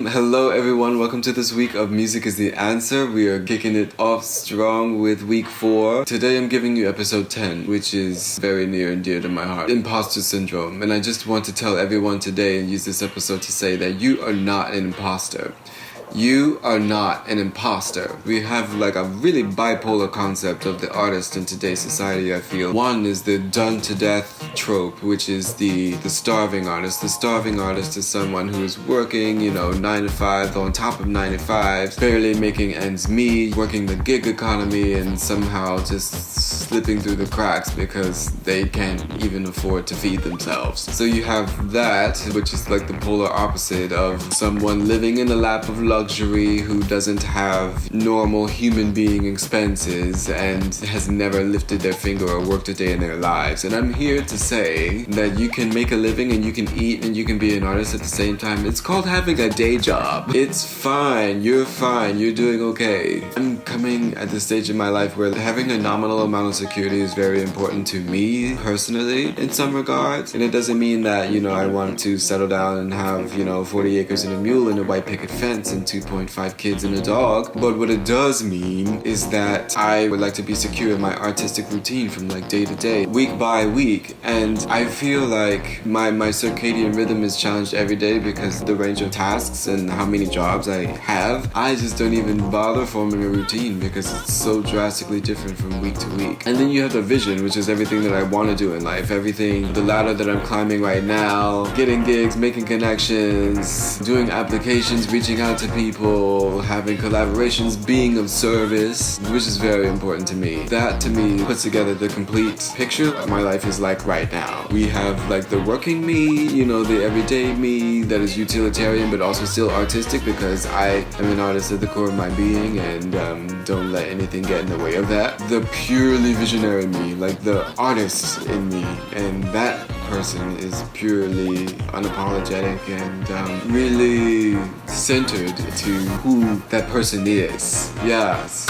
Hello everyone, welcome to this week of Music is the Answer. We are kicking it off strong with week 4. Today I'm giving you episode 10, which is very near and dear to my heart. Imposter syndrome. And I just want to tell everyone today and use this episode to say that you are not an imposter. You are not an imposter. We have like a really bipolar concept of the artist in today's society, I feel. One is the done to death trope, which is the starving artist. The starving artist is someone who is working, 9 to 5, on top of 9 to 5, barely making ends meet, working the gig economy and somehow just slipping through the cracks because they can't even afford to feed themselves. So you have that, which is like the polar opposite of someone living in the lap of luxury who doesn't have normal human being expenses and has never lifted their finger or worked a day in their lives. And I'm here to say that you can make a living and you can eat and you can be an artist at the same time. It's called having a day job. It's fine. You're doing okay. I'm coming at the stage in my life where having a nominal amount of security is very important to me personally in some regards. And it doesn't mean that, I want to settle down and have, 40 acres and a mule and a white picket fence and 2.5 kids and a dog. But what it does mean is that I would like to be secure in my artistic routine from like day to day, week by week. And I feel like my circadian rhythm is challenged every day because the range of tasks and how many jobs I have. I just don't even bother forming a routine because it's so drastically different from week to week. And then you have the vision, which is everything that I want to do in life. Everything, the ladder that I'm climbing right now, getting gigs, making connections, doing applications, reaching out to people, having collaborations, being of service, which is very important to me. That to me puts together the complete picture of my life is like right now. We have like the working me, the everyday me that is utilitarian but also still artistic because I am an artist at the core of my being and don't let anything get in the way of that. The purely visionary me, like the artist in me, and that person is purely unapologetic and really centered to who that person is. Yes.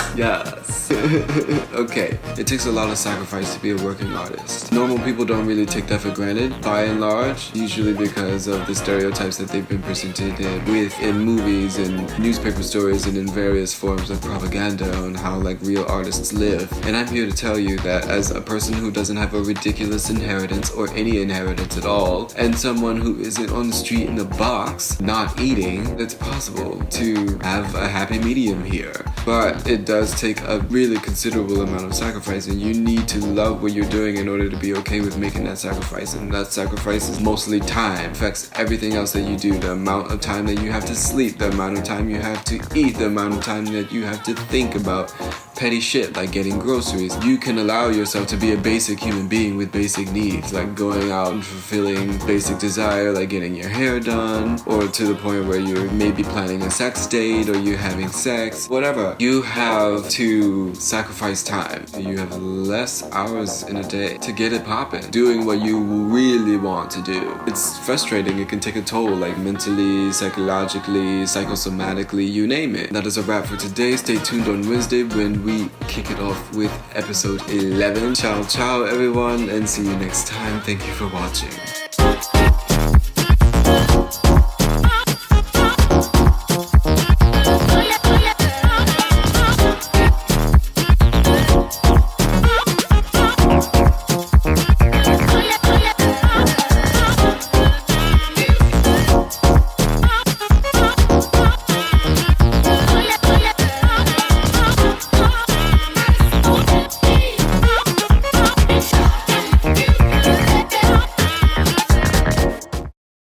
Okay, it takes a lot of sacrifice to be a working artist. Normal people don't really take that for granted, by and large, usually because of the stereotypes that they've been presented with in movies and newspaper stories and in various forms of propaganda on how like real artists live. And I'm here to tell you that as a person who doesn't have a ridiculous inheritance or any inheritance at all, and someone who isn't on the street in a box, not eating, it's possible to have a happy medium here. But it does take a really considerable amount of sacrifice, and you need to love what you're doing in order to be okay with making that sacrifice. And that sacrifice is mostly time. It affects everything else that you do. The amount of time that you have to sleep, the amount of time you have to eat, the amount of time that you have to think about petty shit like getting groceries. You can allow yourself to be a basic human being with basic needs, like going out and fulfilling basic desire, like getting your hair done, or to the point where you're maybe planning a sex date or you're having sex, whatever. You have to sacrifice time. You have less hours in a day to get it popping, doing what you really want to do. It's frustrating. It can take a toll, like mentally, psychologically, psychosomatically, you name it. That is a wrap for today. Stay tuned on Wednesday when we kick it off with episode 11. Ciao everyone, and see you next time. Thank you for watching.